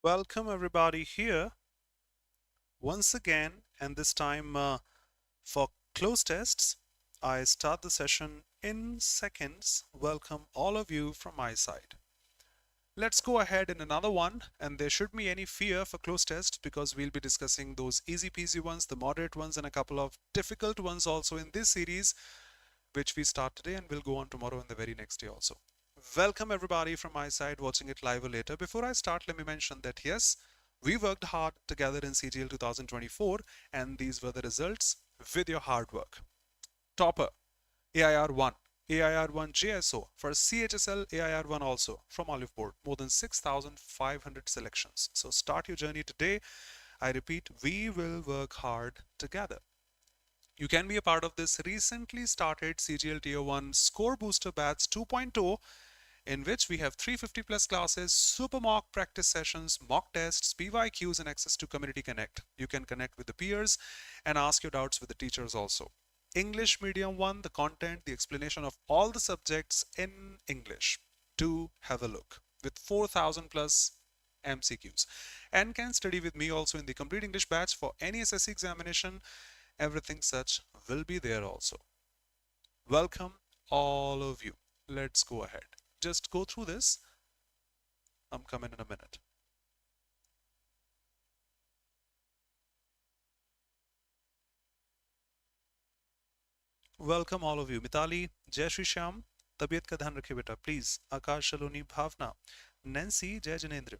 Welcome everybody here once again, and this time for close tests. I start the session in seconds. Welcome all of you from my side. Let's go ahead in another one, and there shouldn't be any fear for close tests because we'll be discussing those easy peasy ones, the moderate ones, and a couple of difficult ones also in this series, which we start today and will go on tomorrow and the very next day also. Welcome everybody from my side watching it live or later. Before I start, let me mention that yes, we worked hard together in CGL 2024 and these were the results with your hard work. Topper, AIR1, AIR1 JSO for CHSL AIR1 also from Oliveboard, more than 6,500 selections. So start your journey today. I repeat, we will work hard together. You can be a part of this recently started CGL Tier 1 Score Booster Batch 2.0, in which we have 350 plus classes, super mock practice sessions, mock tests, PYQs, and access to Community Connect. You can connect with the peers and ask your doubts with the teachers also. English Medium 1, the content, the explanation of all the subjects in English. Do have a look with 4,000 plus MCQs. And can study with me also in the Complete English batch for any SSC examination. Everything such will be there also. Welcome all of you. Let's go ahead. Just go through this. I'm coming in a minute. Welcome all of you. Mitali, Jai Shri Shyam, तबीयत का ध्यान रखिए बेटा please. Akash Saloni Bhavana, Nancy, Jai Janendra,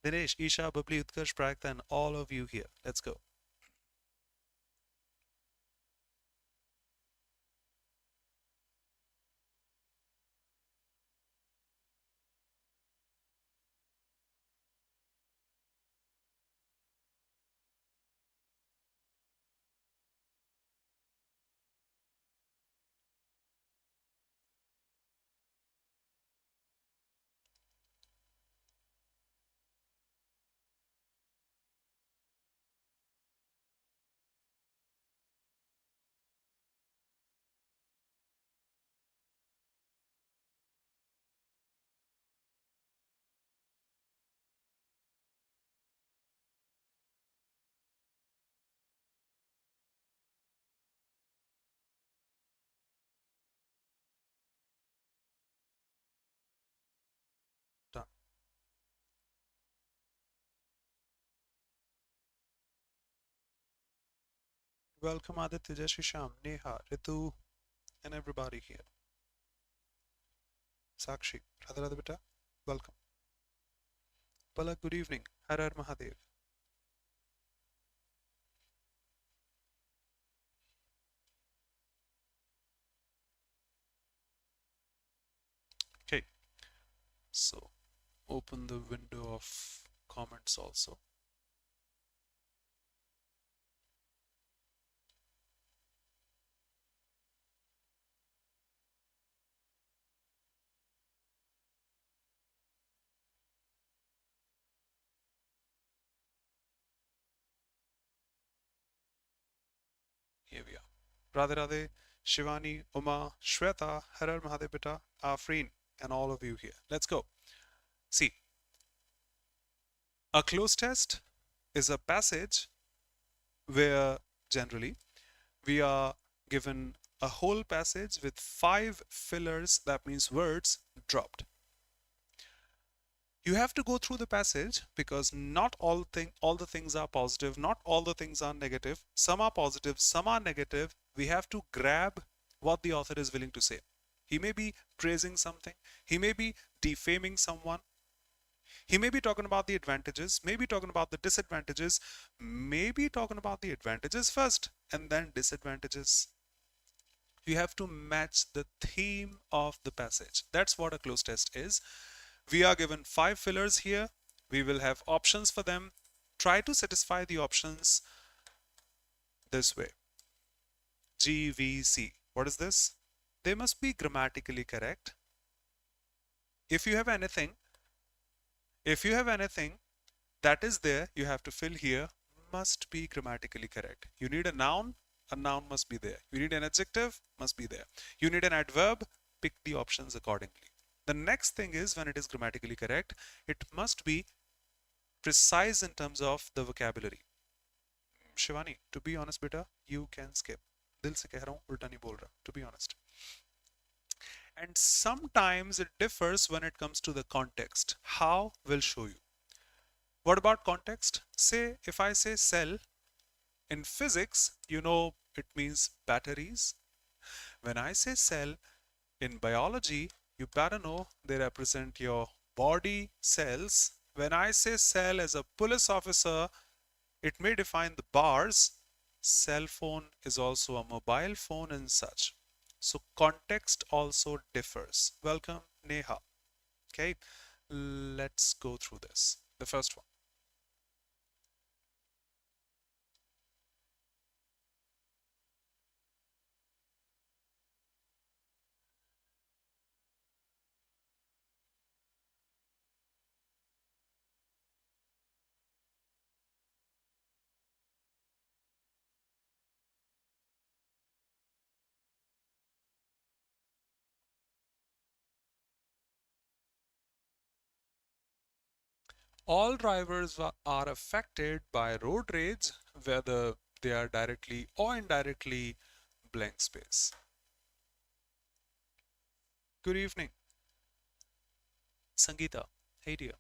Dinesh, Isha, Babli, Utkarsh, Pragta, and all of you here. Let's go. Done. Welcome Aditya, Jai Shri Shyam, Neha, Ritu, and everybody here. Sakshi, Radha Radha beta, welcome. Palak, good evening. Har Har Mahadev. Okay, so open the window of comments also. Here we are. Radhe Radhe, Shivani, Uma, Shweta, Har Har Mahadev beta, Afreen, and all of you here. Let's go. See, a cloze test is a passage where generally we are given a whole passage with 5 fillers, that means words dropped. You have to go through the passage because not all the things are positive, not all the things are negative. Some are positive, some are negative. We have to grab what the author is willing to say. He may be praising something, he may be defaming someone, he may be talking about the advantages, maybe talking about the disadvantages, maybe talking about the advantages first and then disadvantages. You have to match the theme of the passage. That's what a cloze test is. We are given 5 fillers here. We will have options for them. Try to satisfy the options this way. GVC. What is this? They must be grammatically correct. If you have anything that is there, you have to fill here, must be grammatically correct. You need a noun must be there. You need an adjective, must be there. You need an adverb, pick the options accordingly. The next thing is, when it is grammatically correct, it must be precise in terms of the vocabulary. Shivani, to be honest beta, you can skip. दिल से कह रहा हूँ, उल्टा नहीं बोल रहा, to be honest. And sometimes it differs when it comes to the context. How? We'll show you. What about context? Say, if I say cell, in physics, you know it means batteries. When I say cell, in biology, you better know they represent your body cells. When I say cell as a police officer, it may define the bars. Cell phone is also a mobile phone and such. So context also differs. Welcome, Neha. Okay, let's go through this. The first one. All drivers are affected by road rage, whether they are directly or indirectly. Blank space. Good evening, Sangeeta. Hey dear.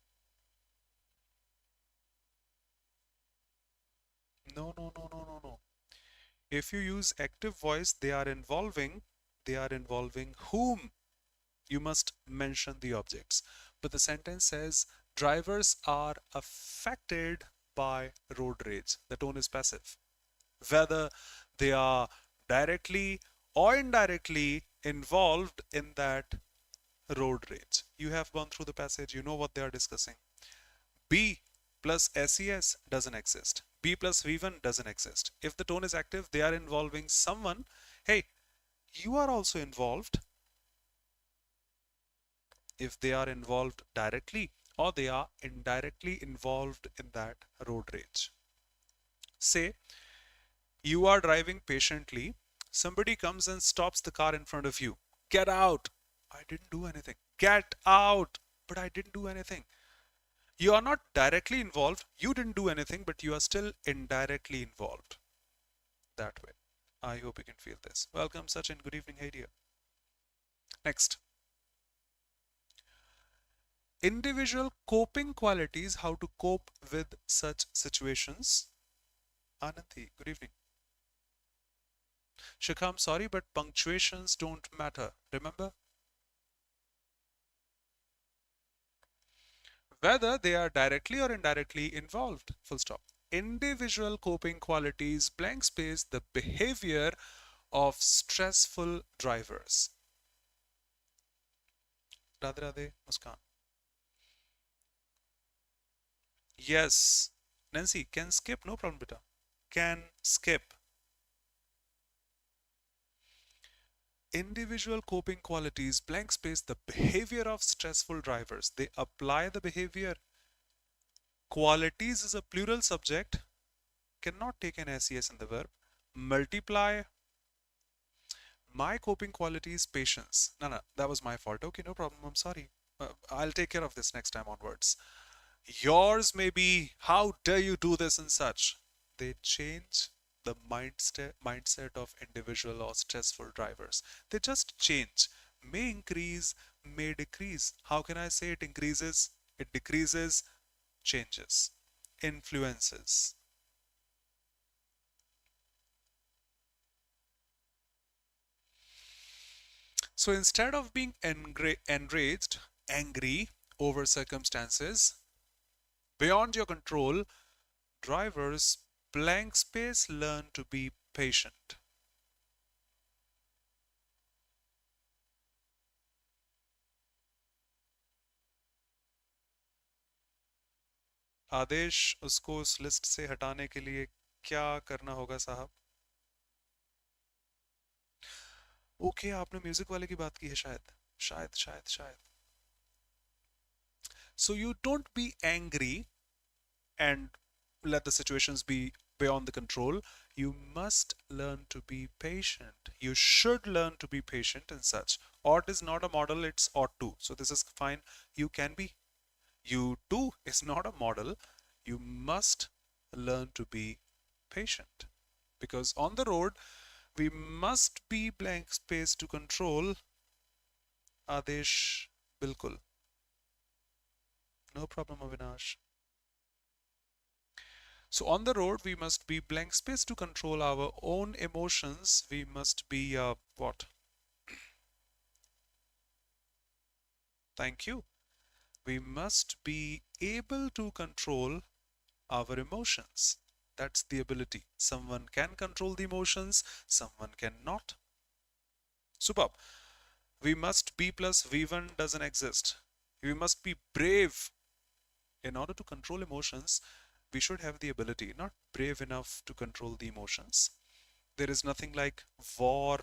No, no, no, no, no, no. If you use active voice, they are involving whom? You must mention the objects. But the sentence says drivers are affected by road rage. The tone is passive. Whether they are directly or indirectly involved in that road rage. You have gone through the passage, you know what they are discussing. B plus SES doesn't exist. B plus V1 doesn't exist. If the tone is active, they are involving someone. Hey, you are also involved. If they are involved directly or they are indirectly involved in that road rage. Say, you are driving patiently. Somebody comes and stops the car in front of you. Get out. I didn't do anything. Get out. But I didn't do anything. You are not directly involved. You didn't do anything, but you are still indirectly involved. That way. I hope you can feel this. Welcome, Sachin. Good evening. Hey, dear. Next. Individual coping qualities, how to cope with such situations. Ananthi, good evening. Shikha, I'm sorry, but punctuations don't matter. Remember? Whether they are directly or indirectly involved. Full stop. Individual coping qualities, blank space, the behavior of stressful drivers. Radhe Radhe, Muskan. Yes. Nancy, can skip, no problem, beta. Can skip. Individual coping qualities, blank space, the behavior of stressful drivers. They apply the behavior. Qualities is a plural subject, cannot take an SES in the verb. Multiply. My coping quality is patience. No, that was my fault. Okay, no problem. I'm sorry. I'll take care of this next time onwards. Yours may be, how dare you do this and such. They change the mindset of individual or stressful drivers. They just change. May increase, may decrease. How can I say it increases? It decreases, changes, influences. So instead of being enraged, angry over circumstances beyond your control, drivers blank space learn to be patient. आदेश उसको उस list से हटाने के लिए क्या करना होगा साहब? ओके, आपने म्यूजिक वाले की बात की है शायद शायद शायद शायद. So you don't be angry and let the situations be beyond the control. You must learn to be patient. You should learn to be patient and such. Ought is not a model, it's ought to. So this is fine. You can be. You too is not a model. You must learn to be patient, because on the road we must be blank space to control. Adesh, bilkul. No problem, Avinash. So on the road, we must be blank space to control our own emotions. We must be what? Thank you. We must be able to control our emotions. That's the ability. Someone can control the emotions, someone cannot. Superb. We must be plus V1 doesn't exist. We must be brave. In order to control emotions, we should have the ability, not brave enough to control the emotions. There is nothing like war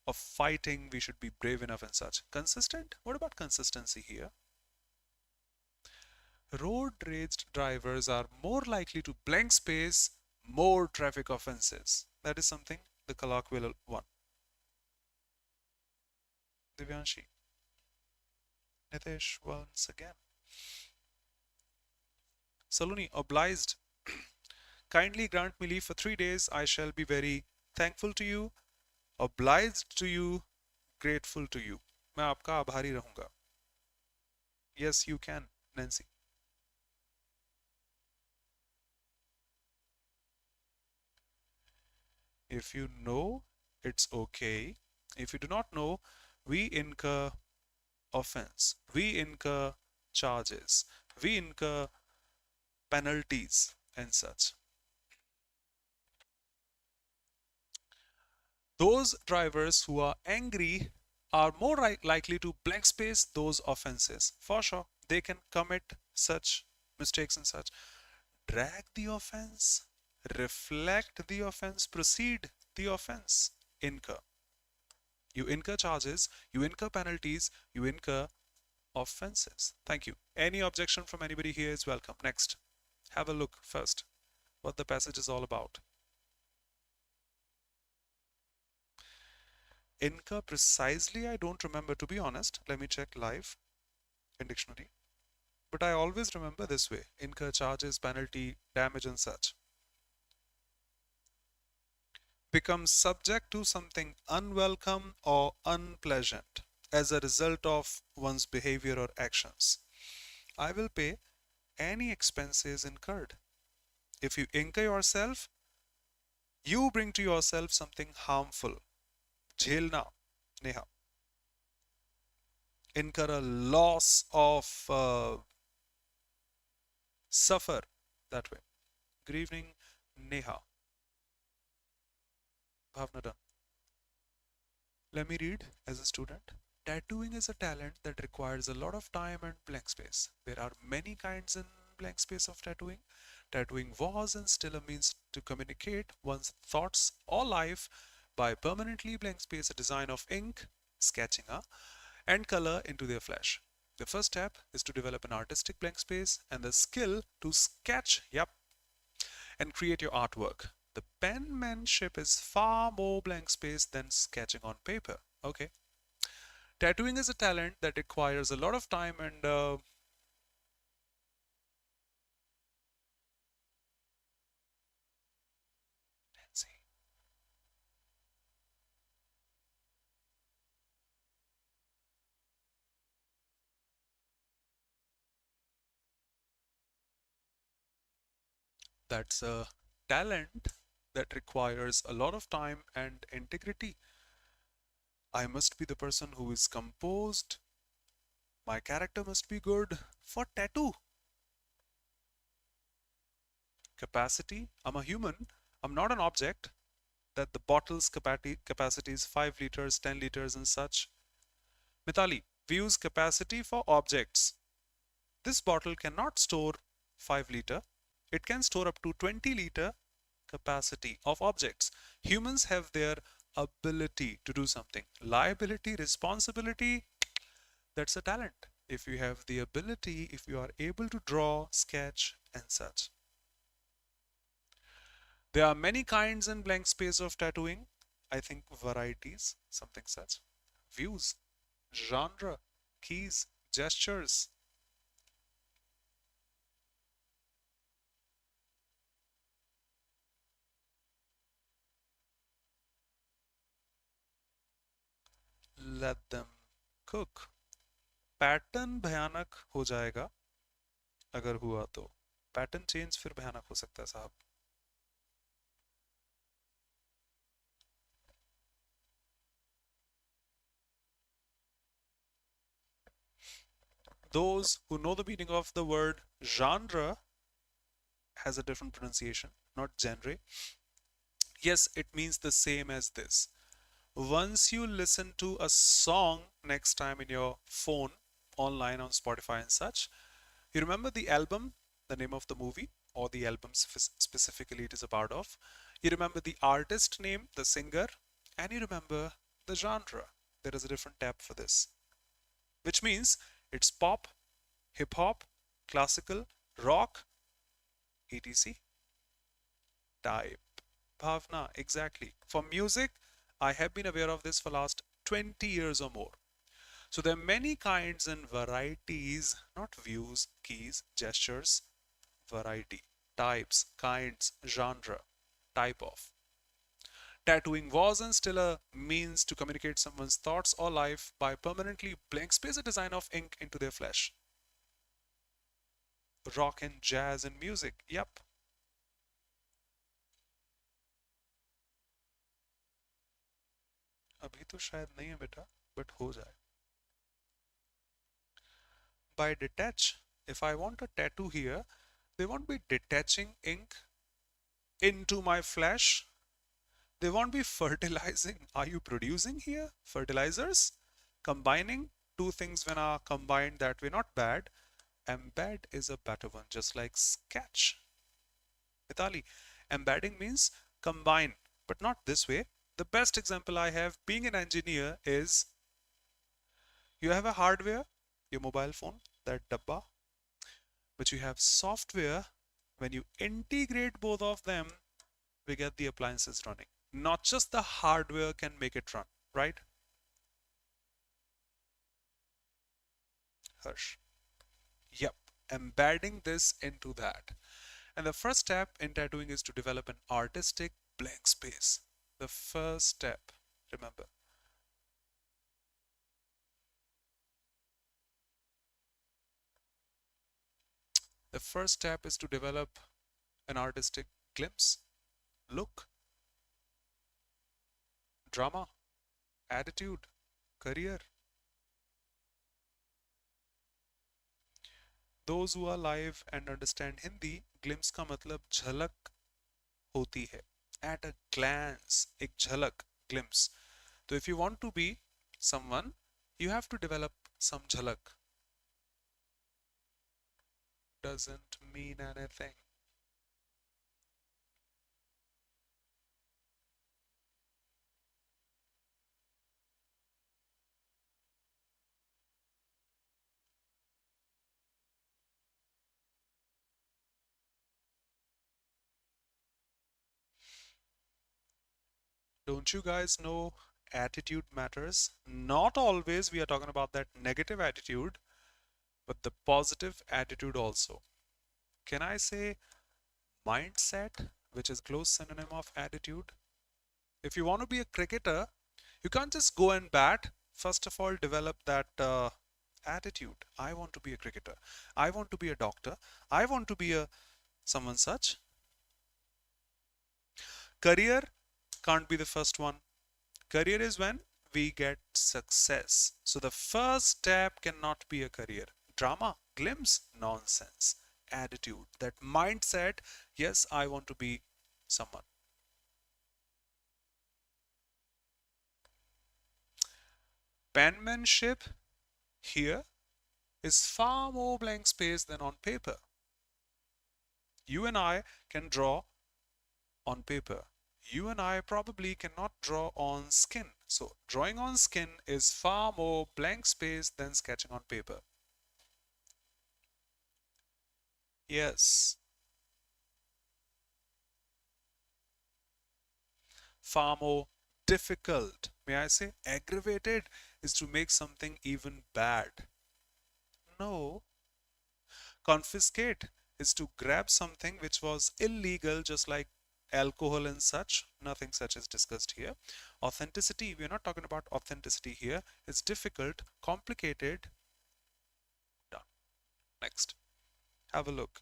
or fighting. We should be brave enough and such. Consistent? What about consistency here? Road rage drivers are more likely to blank space more traffic offenses. That is something the colloquial one. Divyanshi. Nitesh, once again. Saloni, obliged. Kindly grant me leave for 3 days. I shall be very thankful to you, obliged to you, grateful to you. मैं आपका आभारी रहूंगा. Yes, you can, Nancy. If you know, it's okay. If you do not know, we incur offense. We incur charges. We incur penalties and such. Those drivers who are angry are more likely to blank space those offenses. For sure, they can commit such mistakes and such. Drag the offense, reflect the offense, proceed the offense, incur. You incur charges, you incur penalties, you incur offenses. Thank you. Any objection from anybody here is welcome. Next, have a look first what the passage is all about. Incur precisely, I don't remember, to be honest. Let me check live in dictionary. But I always remember this way: incur charges, penalty, damage, and such. Become subject to something unwelcome or unpleasant as a result of one's behavior or actions. I will pay any expenses incurred. If you incur yourself, you bring to yourself something harmful. Jhelna, Neha. Incur a loss of suffer that way. Good evening, Neha. Bhavna done. Let me read as a student. Tattooing is a talent that requires a lot of time and blank space. There are many kinds in blank space of tattooing. Tattooing was and still a means to communicate one's thoughts or life by permanently blank space a design of ink, sketching and color into their flesh. The first step is to develop an artistic blank space and the skill to sketch, and create your artwork. The penmanship is far more blank space than sketching on paper. Okay. Tattooing is a talent that requires a lot of time and that's a talent that requires a lot of time and integrity. I must be the person who is composed. My character must be good for tattoo. Capacity. I'm a human. I'm not an object. That the bottle's capacity is 5 liters, 10 liters, and such. Mitali, we use capacity for objects. This bottle cannot store 5 liter. It can store up to 20 liter capacity of objects. Humans have their ability to do something. Liability, responsibility, that's a talent. If you have the ability, if you are able to draw, sketch, and such. There are many kinds in blank space of tattooing. I think varieties, something such. Views, genre, keys, gestures. let them cook. Pattern भयानक हो जाएगा अगर हुआ तो pattern change फिर भयानक हो सकता है साहब. Those who know the meaning of the word genre has a different pronunciation, not genre. Yes, it means the same as this. Once you listen to a song next time in your phone, online on Spotify and such, you remember the album, the name of the movie, or the album specifically it is a part of. You remember the artist name, the singer, and you remember the genre. There is a different tab for this, which means it's pop, hip hop, classical, rock, etc. Type. Bhavna, exactly. For music, I have been aware of this for last 20 years or more. So there are many kinds and varieties, not views, keys, gestures, variety, types, kinds, genre, type of. Tattooing was and still a means to communicate someone's thoughts or life by permanently blank space a design of ink into their flesh. Rock and jazz and music, yep. अभी तो शायद नहीं है बेटा, but हो जाए. By detach, if I want a tattoo here, they won't be detaching ink into my flesh. They won't be fertilizing. Are you producing here fertilizers? Combining two things when are combined that way, not bad. Embed is a better one, just like sketch. Mitali, embedding means combine, but not this way. The best example I have being an engineer is you have a hardware, your mobile phone, that dabba, but you have software. When you integrate both of them, we get the appliances running. Not just the hardware can make it run, right? Harsh. Yep, embedding this into that. And the first step in tattooing is to develop an artistic blank space. The first step, remember. The first step is to develop an artistic glimpse, look, drama, attitude, career. Those who are live and understand Hindi, glimpse का मतलब झलक होती है. At a glance, एक झलक, glimpse. So if you want to be someone, you have to develop some झलक. Doesn't mean anything. Don't you guys know attitude matters? Not always we are talking about that negative attitude, but the positive attitude also. Can I say mindset, which is close synonym of attitude? If you want to be a cricketer, you can't just go and bat. First of all, develop that attitude. I want to be a cricketer. I want to be a doctor. I want to be a someone such. Career can't be the first one. Career is when we get success. So the first step cannot be a career. Drama, glimpse, nonsense. Attitude, that mindset, yes, I want to be someone. Penmanship here is far more blank space than on paper. You and I can draw on paper. You and I probably cannot draw on skin. So drawing on skin is far more blank space than sketching on paper. Yes. Far more difficult. May I say aggravated is to make something even bad. No. Confiscate is to grab something which was illegal, just like alcohol and such. Nothing such is discussed here. Authenticity, we're not talking about authenticity here. It's difficult, complicated. Done. Next. Have a look.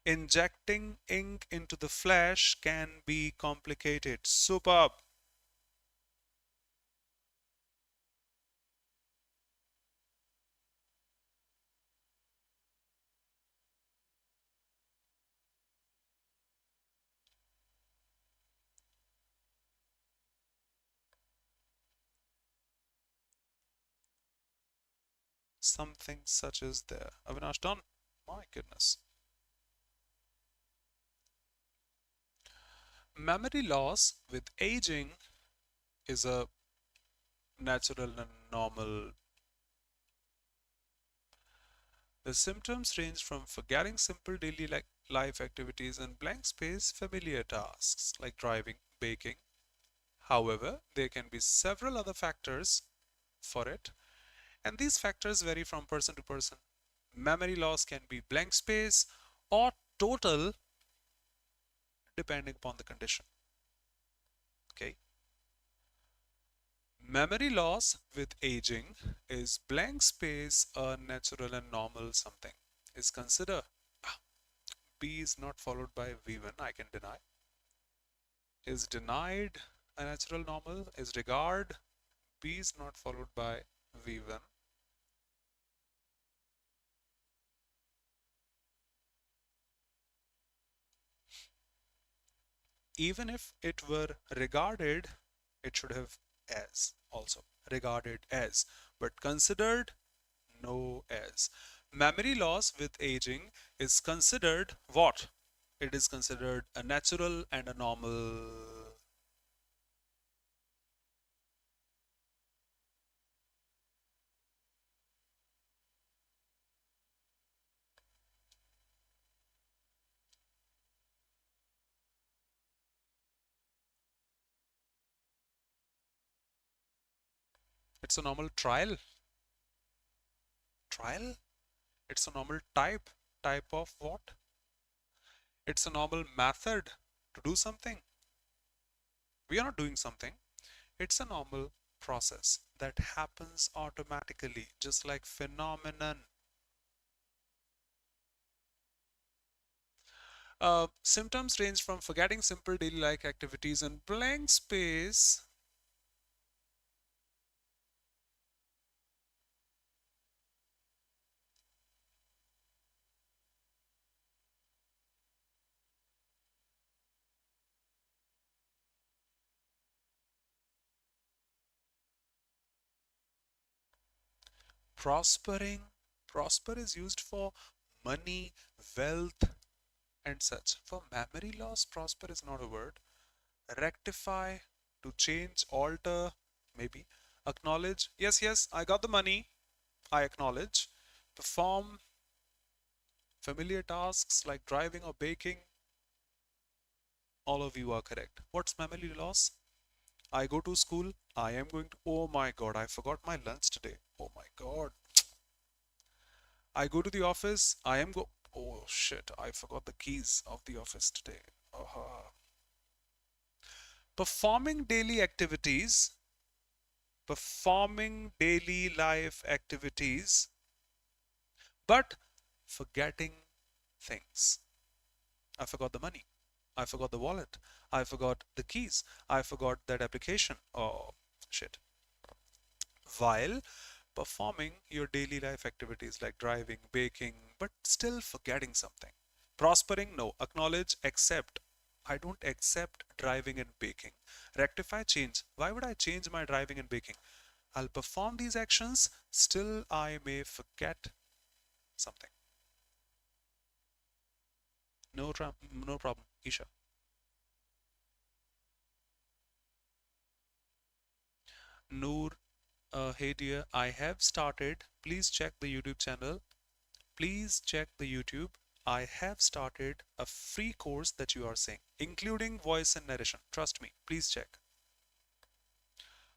Injecting ink into the flesh can be complicated. Superb. Something such is there. Avinash, done. My goodness. Memory loss with aging is a natural and normal. The symptoms range from forgetting simple daily life activities and blank space familiar tasks like driving, baking. However, there can be several other factors for it, and these factors vary from person to person. Memory loss can be blank space or total depending upon the condition. Okay. Memory loss with aging is blank space a natural and normal something is considered. B is not followed by V1, I can deny. Is denied a natural normal, is regard. B is not followed by V1. Even if it were regarded, it should have as also. Regarded as. But considered, no as. Memory loss with aging is considered what? It is considered a natural and a normal. It's a normal trial. Trial? It's a normal type. Type of what? It's a normal method to do something. We are not doing something. It's a normal process that happens automatically, just like phenomenon. Symptoms range from forgetting simple daily life activities and blank space. Prospering. Prosper is used for money, wealth, and such. For memory loss, prosper is not a word. Rectify, to change, alter, maybe. Acknowledge. Yes, yes, I got the money. I acknowledge. Perform familiar tasks like driving or baking. All of you are correct. What's memory loss? I go to school. I am going to. Oh my god, I forgot my lunch today. Oh my god. I go to the office. I am go. Oh shit, I forgot the keys of the office today. Performing daily activities. Performing daily life activities, but forgetting things. I forgot the money. I forgot the wallet. I forgot the keys. I forgot that application. Oh shit. While performing your daily life activities like driving, baking, but still forgetting something. Prospering, no. Acknowledge, accept. I don't accept driving and baking. Rectify, change. Why would I change my driving and baking? I'll perform these actions, still I may forget something. No problem, Isha. Noor, hey dear, I have started. Please check the YouTube channel. Please check the YouTube. I have started a free course that you are saying, including voice and narration. Trust me, please check.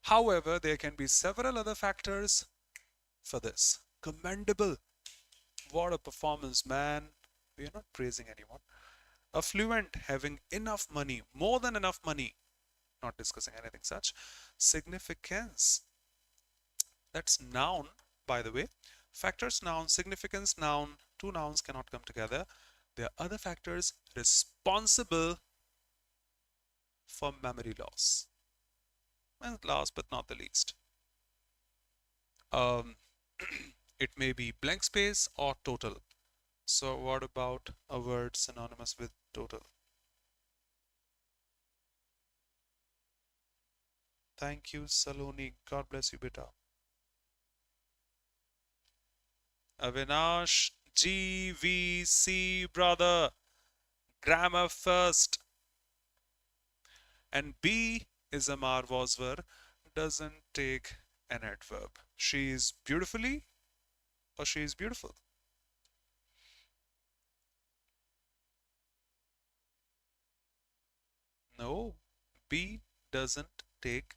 However, there can be several other factors for this. Commendable. What a performance, man. We are not praising anyone. Affluent, having enough money, more than enough money. Not discussing anything such. Significance, that's noun, by the way. Factors, noun, significance, noun. Two nouns cannot come together. There are other factors responsible for memory loss. And last but not the least, um, it may be blank space or total. So what about a word synonymous with total? Thank you, Saloni. God bless you, beta. Avinash, GVC, brother. Grammar first. And B is Amar Waswer, doesn't take an adverb. She is beautifully or she is beautiful. No, B doesn't take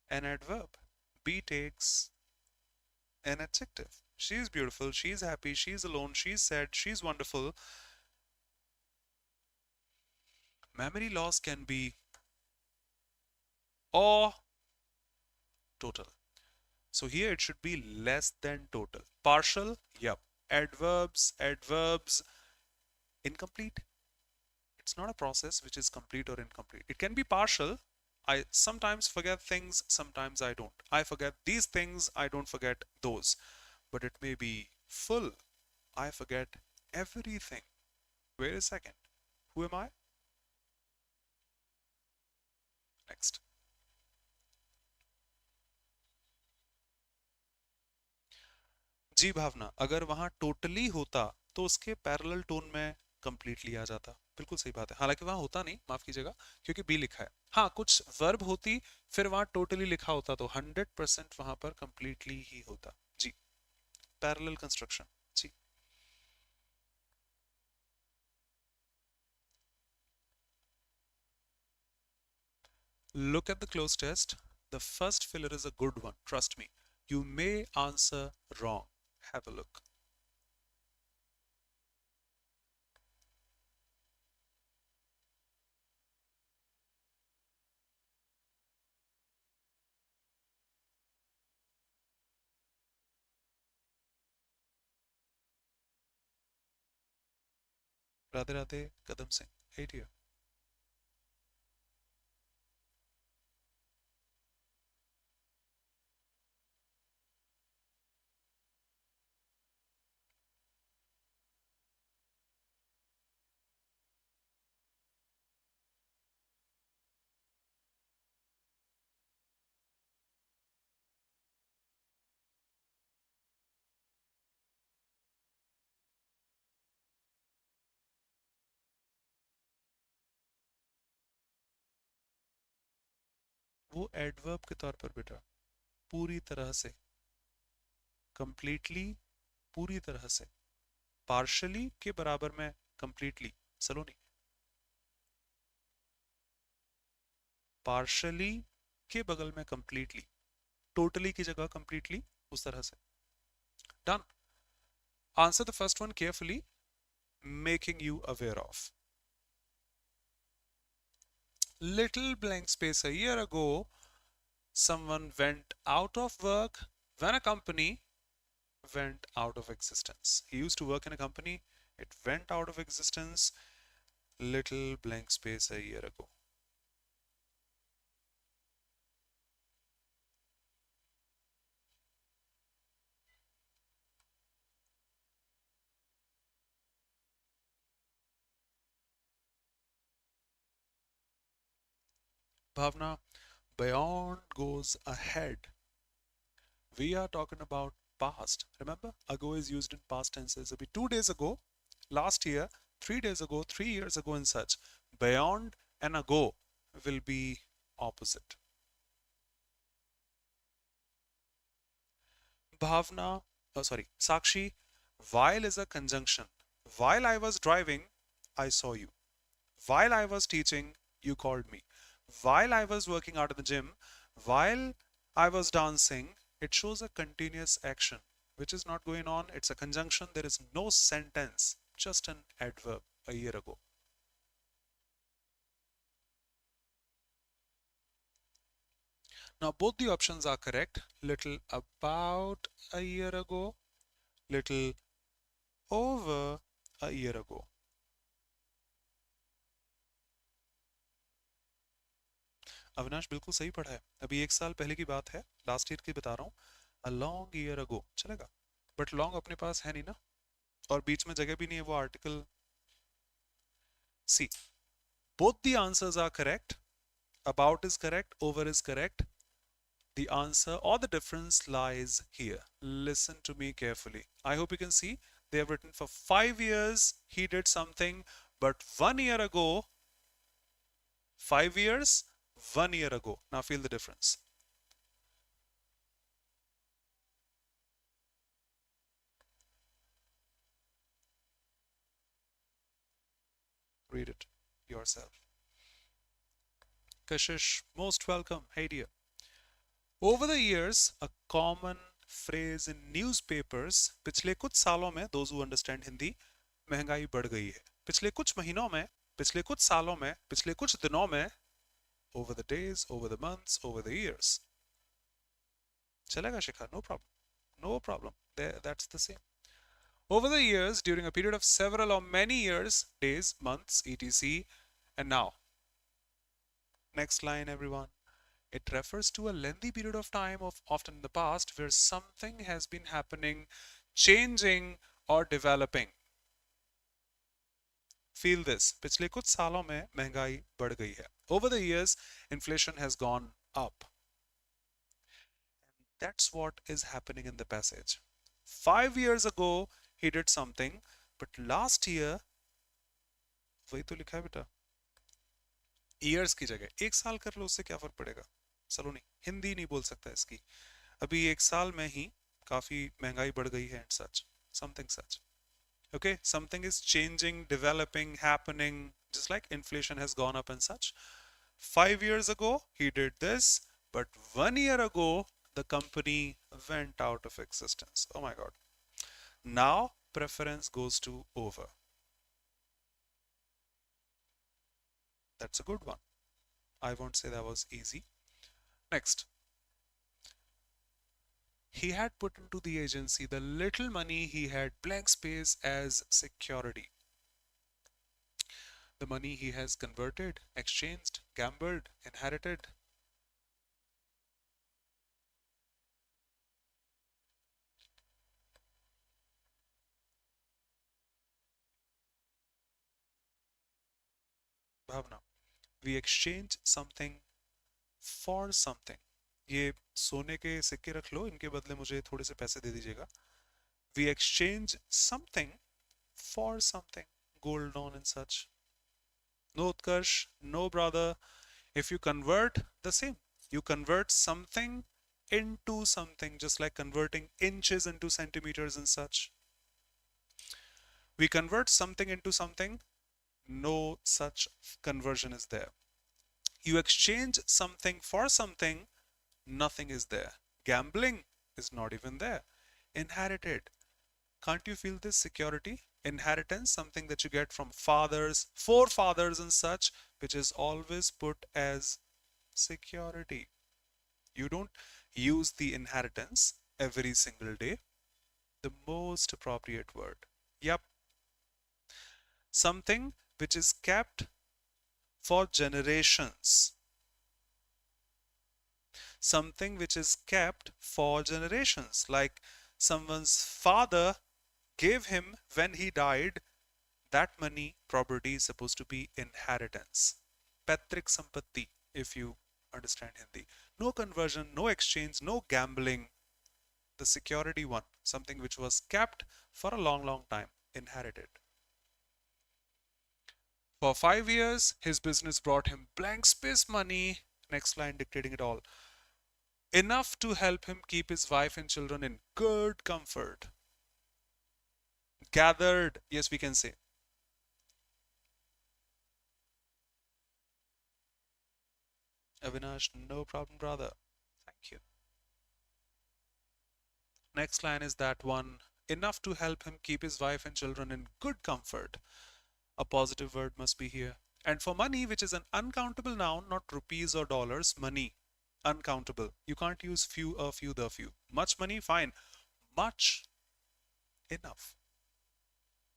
an adverb. B takes an adjective. She is beautiful, she is happy, she is alone, she is sad, she is wonderful. Memory loss can be or total. So here it should be less than total. Partial, yep. Adverbs, incomplete. It's not a process which is complete or incomplete. It can be partial. I sometimes forget things, sometimes I don't. I forget these things, I don't forget those. But it may be full. I forget everything. Wait a second. Who am I? Next. जी भावना, अगर वहां totally होता तो उसके parallel tone में completely आ जाता। बिल्कुल सही बात है, हालांकि वहां होता नहीं, माफ कीजिएगा, क्योंकि बी लिखा है। हाँ, कुछ वर्ब होती फिर वहां टोटली लिखा होता तो 100% वहां पर कंप्लीटली ही होता। जी, पैरेलल कंस्ट्रक्शन। जी, look at the close test. The first filler is a good one, trust me. You may answer wrong. Have a look. Radhe Radhe Kadam Singh, 8 year. वो एडवर्ब के तौर पर बेटा, पूरी तरह से, कंप्लीटली, पूरी तरह से, पार्शली के बराबर में कंप्लीटली, सलोनी, पार्शली के बगल में कंप्लीटली, टोटली की जगह कंप्लीटली, उस तरह से। Done. Answer the first one carefully, making you aware of. Little blank space. A year ago, someone went out of work when a company went out of existence. He used to work in a company, it went out of existence. Little blank space a year ago. Bhavna, beyond goes ahead. We are talking about past. Remember, ago is used in past tenses. Abhi 2 days ago, last year, 3 days ago, 3 years ago, and such. Beyond and ago will be opposite. Bhavna, oh sorry, Sakshi, while is a conjunction. While I was driving, I saw you. While I was teaching, you called me. While I was working out in the gym, while I was dancing, it shows a continuous action which is not going on. It's a conjunction. There is no sentence, just an adverb a year ago. Now both the options are correct. Little about a year ago, little over a year ago. Avinash बिल्कुल सही पढ़ा है. अभी एक साल पहले की बात है, लास्ट ईयर की बता रहा हूँ. अ लॉन्ग ईयर अगो चलेगा, बट लॉन्ग अपने पास है नहीं ना, और बीच में जगह भी नहीं है वो article. See, both the answers are correct. About is correct, over is correct. The answer or the difference lies here. Listen to me carefully. I hope you can see they have written for 5 years he did something, but 1 year ago, 5 years, 1 year ago. Now feel the difference. Read it yourself. Kashish, most welcome. Hey dear. Over the years, a common phrase in newspapers, पिछले कुछ सालों में, those who understand Hindi, महंगाई बढ़ गई है. पिछले कुछ महीनों में, पिछले कुछ सालों में, पिछले कुछ दिनों में, over the days, over the months, over the years. चलेगा शिखा, no problem. No problem. There, that's the same. Over the years, during a period of several or many years, days, months, etc. And now, next line, everyone. It refers to a lengthy period of time, of often in the past, where something has been happening, changing or developing. Feel this. पिछले कुछ सालों में महंगाई बढ़ गई है. Over the years, inflation has gone up. That's what is happening in the passage. 5 years ago, he did something, but last year, वही तो लिखा है बेटा. Years की जगह एक साल कर लो, उससे क्या फर्क पड़ेगा. चलो नहीं, हिंदी नहीं बोल सकता इसकी. अभी एक साल में ही काफी महंगाई बढ़ गई है and such. Something such. Okay, something is changing, developing, happening, just like inflation has gone up and such. 5 years ago, he did this, but 1 year ago, the company went out of existence. Oh my God. Now, preference goes to over. That's a good one. I won't say that was easy. Next. He had put into the agency the little money he had blank space as security. The money he has converted, exchanged, gambled, inherited. Bhavna. We exchange something for something. ये सोने के सिक्के रख लो, इनके बदले मुझे थोड़े से पैसे दे दीजिएगा. We exchange something for something. Gold loan and such. No Utkarsh, no brother. If you convert, the same. You convert something into something, just like converting inches into centimeters and such. We convert something into something. No such conversion is there. You exchange something for something. Nothing is there. Gambling is not even there. Inherited. Can't you feel this security? Inheritance, something that you get from fathers, forefathers and such, which is always put as security. You don't use the inheritance every single day. The most appropriate word. Yep. Something which is kept for generations. Something which is kept for generations, like someone's father gave him when he died. That money, property is supposed to be inheritance. Patrik Sampatti, if you understand Hindi. No conversion, no exchange, no gambling. The security one, something which was kept for a long, long time, inherited. For 5 years, his business brought him blank space money. Next line dictating it all. Enough to help him keep his wife and children in good comfort. Gathered, yes, we can say. Avinash, no problem, brother. Thank you. Next line is that one. Enough to help him keep his wife and children in good comfort. A positive word must be here. And for money, which is an uncountable noun, not rupees or dollars, money. Uncountable. You can't use few, a few, the few. Much money, fine. Much, enough.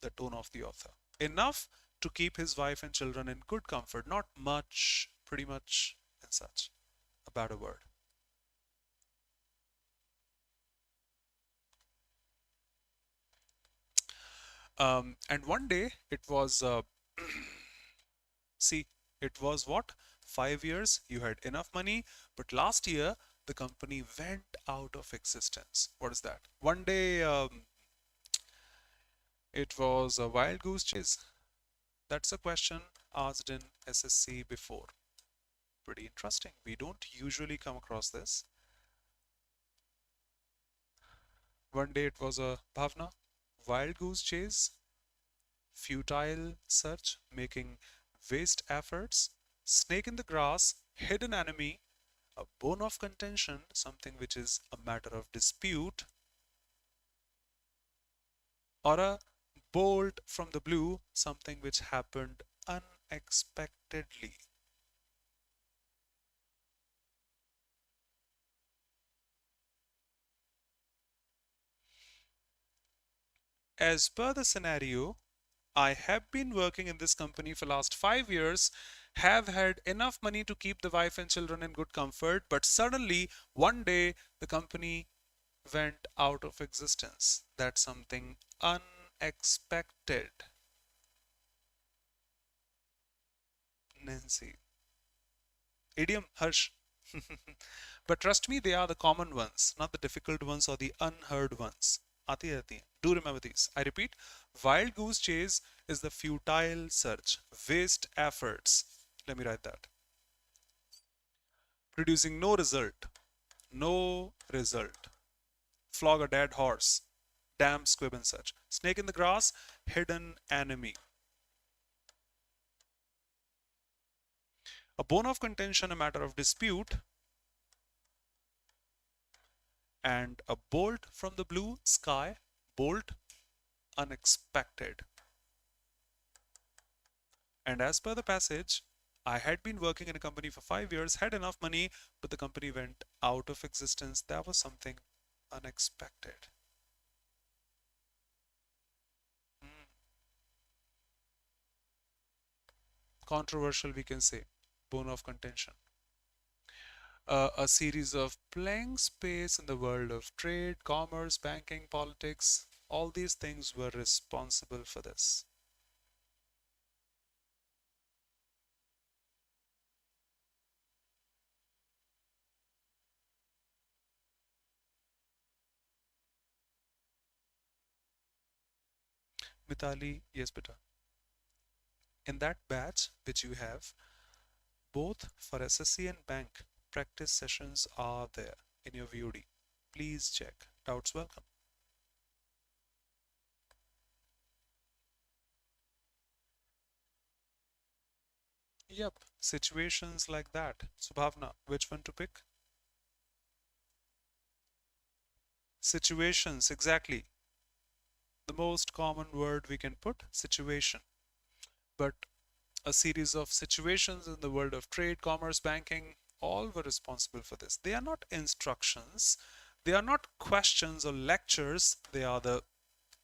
The tone of the author. Enough to keep his wife and children in good comfort. Not much, pretty much, and such. A better word. And one day it was, see, it was what? 5 years, you had enough money, but last year the company went out of existence. What is that? One day it was a wild goose chase. That's a question asked in SSC before. Pretty interesting. We don't usually come across this. One day it was a bhavna, wild goose chase, futile search, making waste efforts, snake in the grass, hidden enemy, a bone of contention, something which is a matter of dispute, or a bolt from the blue, something which happened unexpectedly. As per the scenario, I have been working in this company for last 5 years, have had enough money to keep the wife and children in good comfort, but suddenly one day the company went out of existence. That's something unexpected. Nancy. Idiom, Harsh. But trust me, they are the common ones, not the difficult ones or the unheard ones. Aati rehti hain. Do remember these. I repeat, wild goose chase is the futile search, waste efforts. Let me write that. Producing no result. No result. Flog a dead horse. Damn squib and such. Snake in the grass, hidden enemy. A bone of contention, a matter of dispute, and a bolt from the blue sky, bolt, unexpected. And as per the passage, I had been working in a company for 5 years, had enough money, but the company went out of existence. That was something unexpected. Hmm. Controversial, we can say. Bone of contention. A series of blank space in the world of trade, commerce, banking, politics. All these things were responsible for this. Mitali, yes, beta. In that batch which you have, both for SSC and bank, practice sessions are there in your VOD. Please check. Doubts welcome. Yep, situations like that. Subhavna, which one to pick? Situations, exactly. The most common word we can put, situation. But a series of situations in the world of trade, commerce, banking, all were responsible for this. They are not instructions, they are not questions or lectures, they are the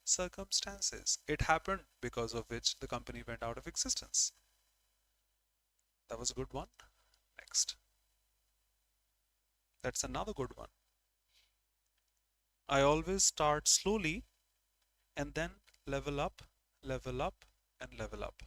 circumstances. It happened because of which the company went out of existence. That was a good one. Next. That's another good one. I always start slowly and then level up, level up, and level up.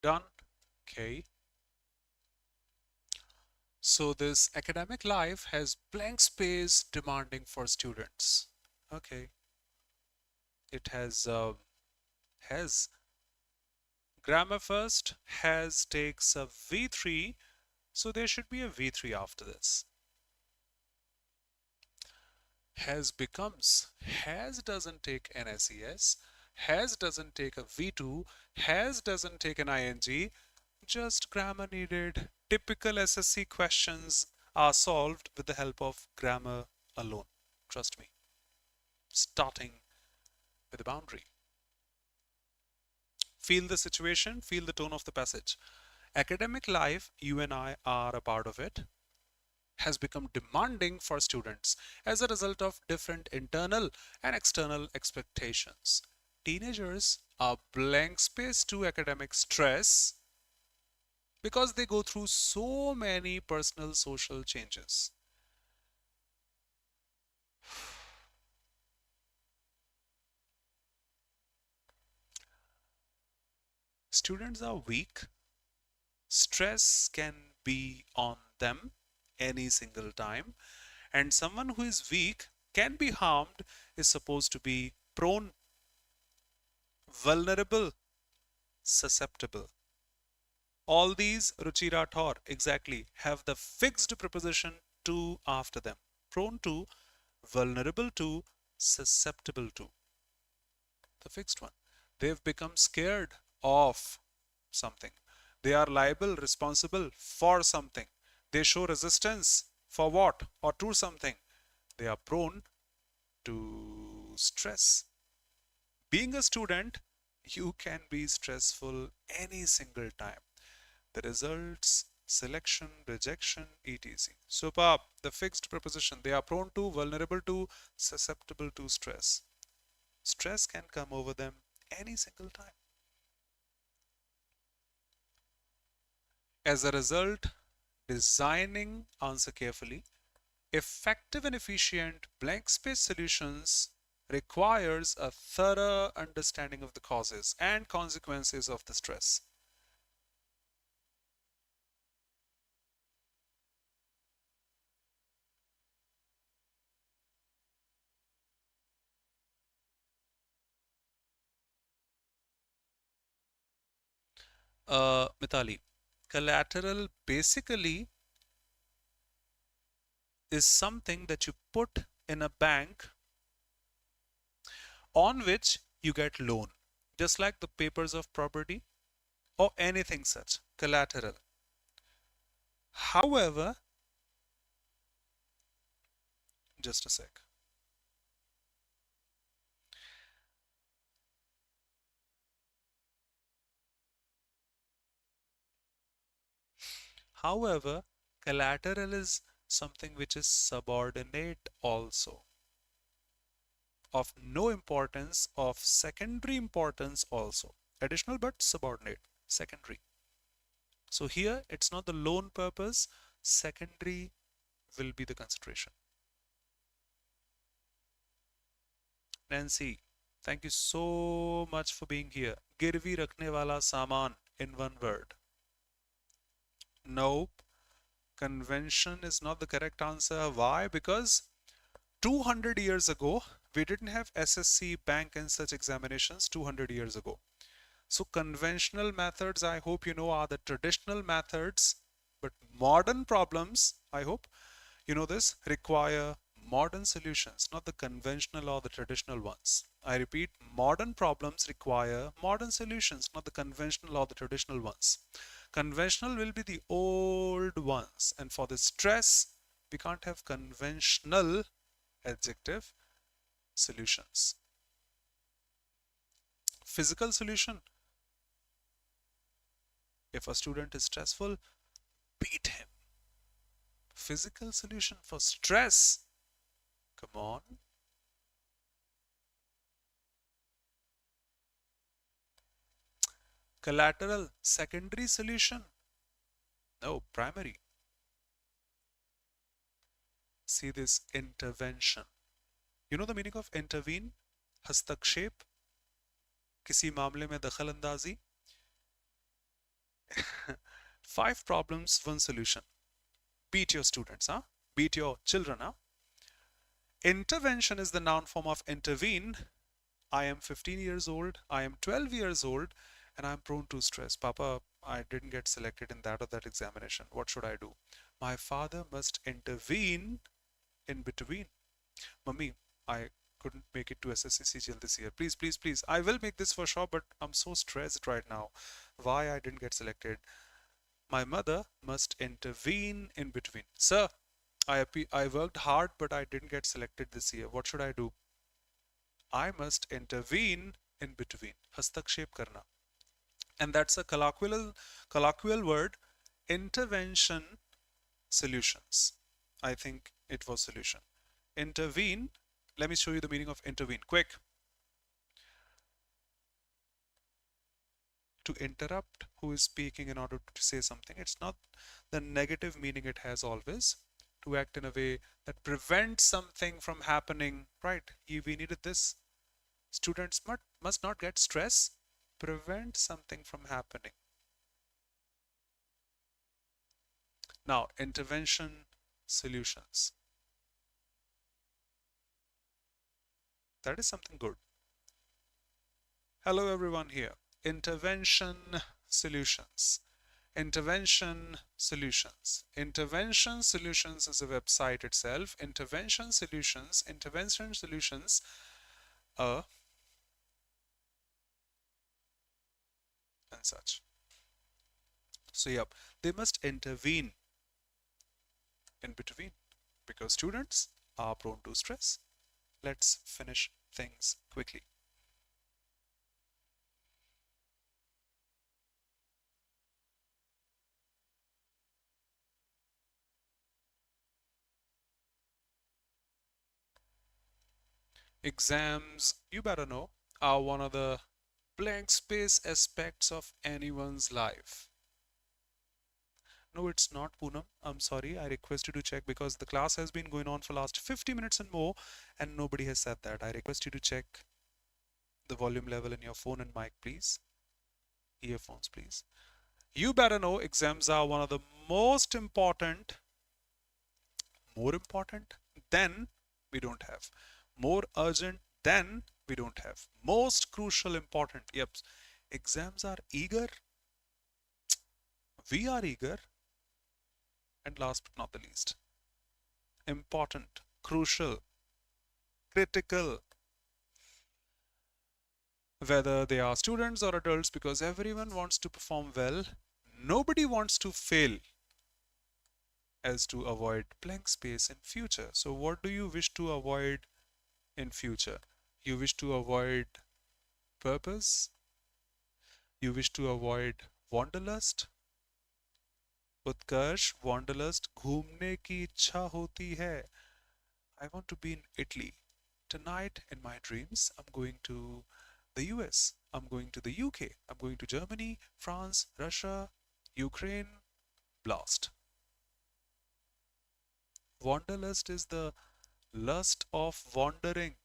Done. Okay. So this academic life has blank space demanding for students. Okay. It has grammar first, has takes a V3, so there should be a V3 after this. Has becomes, has doesn't take an SES, has doesn't take a V2, has doesn't take an ING, just grammar needed. Typical SSC questions are solved with the help of grammar alone. Trust me. Starting with a boundary. Feel the situation, feel the tone of the passage. Academic life, you and I are a part of it, has become demanding for students as a result of different internal and external expectations. Teenagers are blank space to academic stress because they go through so many personal social changes. Students are weak. Stress can be on them any single time, and someone who is weak can be harmed, is supposed to be prone, vulnerable, susceptible. All these, Ruchira Thor, exactly, have the fixed preposition to after them. Prone to, vulnerable to, susceptible to. The fixed one. They've become scared of something. They are liable, responsible for something. They show resistance for what or to something. They are prone to stress. Being a student, you can be stressful any single time. The results, selection, rejection, etc. Superb. The fixed preposition. They are prone to, vulnerable to, susceptible to stress. Stress can come over them any single time. As a result, designing, answer carefully, effective and efficient blank space solutions requires a thorough understanding of the causes and consequences of the stress. Mitali, collateral basically is something that you put in a bank on which you get loan, just like the papers of property or anything such, collateral. However, just a sec. However, collateral is something which is subordinate also, of no importance, of secondary importance also. Additional but subordinate, secondary. So here it's not the loan purpose, secondary will be the consideration. Nancy, thank you so much for being here. Girvi rakhne wala saman in one word. Nope. Convention is not the correct answer. Why? Because 200 years ago, we didn't have SSC, bank and such examinations 200 years ago. So conventional methods, I hope you know, are the traditional methods, but modern problems, I hope you know this, require modern solutions, not the conventional or the traditional ones. I repeat, modern problems require modern solutions, not the conventional or the traditional ones. Conventional will be the old ones, and for the stress, we can't have conventional adjective solutions. Physical solution. If a student is stressful, beat him. Physical solution for stress. Come on. Collateral, secondary solution. No, primary. See this intervention. You know the meaning of intervene? हस्तक्षेप, किसी मामले में दखल अंदाजी. 5 problems, 1 solution. Beat your students, huh? Beat your children, huh? Intervention is the noun form of intervene. I am 15 years old, I am 12 years old, and I'm prone to stress. Papa, I didn't get selected in that or that examination. What should I do? My father must intervene in between. Mummy, I couldn't make it to SSC CGL this year. Please, please, please. I will make this for sure, but I'm so stressed right now. Why I didn't get selected? My mother must intervene in between. Sir, I worked hard, but I didn't get selected this year. What should I do? I must intervene in between. Hastakshep karna. And that's a colloquial word. Intervention solutions. I think it was solution. Intervene. Let me show you the meaning of intervene. Quick. To interrupt who is speaking in order to say something. It's not the negative meaning it has always. To act in a way that prevents something from happening. Right. We needed this. Students must not get stress. Prevent something from happening. Now, intervention solutions. That is something good. Hello everyone here. Intervention solutions. Intervention solutions. Intervention solutions is a website itself. Intervention solutions. Intervention solutions. And such. So yep, they must intervene in between because students are prone to stress. Let's finish things quickly. Exams, you better know, are one of the blank space aspects of anyone's life. No, it's not, Poonam. I'm sorry. I request you to check because the class has been going on for last 50 minutes and more and nobody has said that. I request you to check the volume level in your phone and mic, please. Earphones, please. You better know exams are one of the most important, more important than we don't have. More urgent than we don't have. Most crucial, important. Yep. Exams are eager. We are eager. And last but not the least, important, crucial, critical, whether they are students or adults, because everyone wants to perform well. Nobody wants to fail as to avoid blank space in future. So what do you wish to avoid in future? You wish to avoid purpose? You wish to avoid wanderlust? Utkarsh wanderlust घूमने की इच्छा होती है. I want to be in Italy. Tonight in my dreams, I'm going to the US. I'm going to the UK. I'm going to Germany, France, Russia, Ukraine. Blast. Wanderlust is the lust of wandering.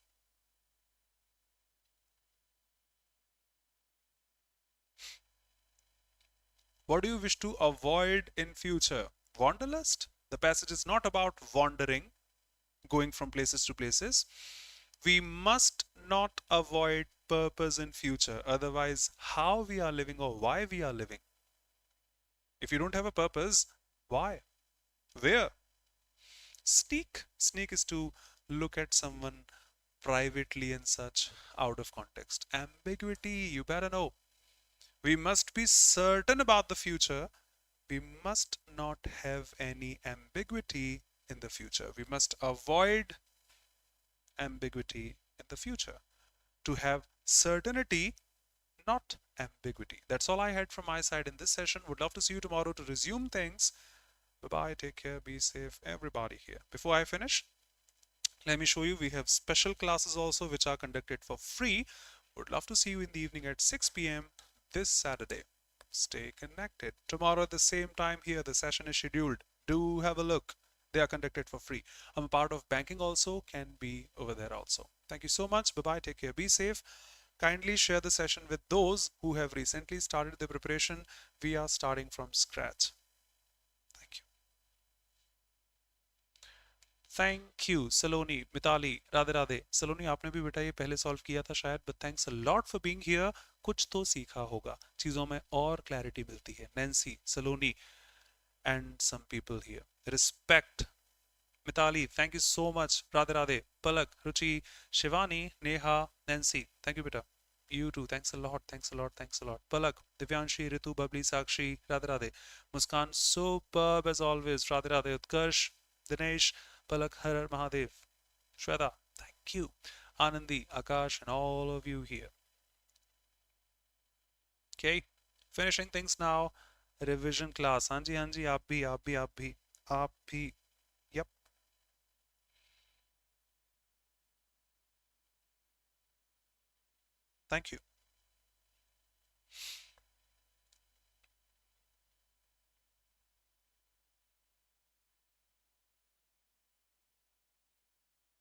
What do you wish to avoid in future? Wanderlust? The passage is not about wandering, going from places to places. We must not avoid purpose in future. Otherwise, how we are living or why we are living? If you don't have a purpose, why? Where? Sneak. Sneak is to look at someone privately and such out of context. Ambiguity, you better know. We must be certain about the future. We must not have any ambiguity in the future. We must avoid ambiguity in the future. To have certainty, not ambiguity. That's all I had from my side in this session. Would love to see you tomorrow to resume things. Bye-bye. Take care. Be safe. Everybody here. Before I finish, let me show you. We have special classes also which are conducted for free. Would love to see you in the evening at 6 p.m. this Saturday. Stay connected. Tomorrow at the same time here, the session is scheduled. Do have a look. They are conducted for free. I'm a part of banking also, can be over there also. Thank you so much. Bye-bye. Take care. Be safe. Kindly share the session with those who have recently started the preparation. We are starting from scratch. Thank you. Thank you Saloni, Mitali, Radhe Radhe. Saloni आपने भी बेटा ये पहले solve किया था शायद, but thanks a lot for being here. कुछ तो सीखा होगा, चीज़ों में और क्लैरिटी मिलती है। Nancy, Saloni and some people here, respect. Mitali, thank you so much. Radhe Radhe. Palak, Ruchi, Shivani, Neha, Nancy. Thank you, beta. You too. Thanks a lot. Thanks a lot. Thanks a lot. Palak, Divyanshi, Ritu, Babli, Sakshi, Radhe Radhe. Muskan, superb as always. Radhe Radhe. Utkarsh, Dinesh, Palak, Har Har Mahadev. Shweta, thank you. Anandi, Akash, and all of you here. Okay. Finishing things now. Revision class. हाँ जी, हाँ जी, आप भी, आप भी, आप भी, आप भी. Yep. Thank you.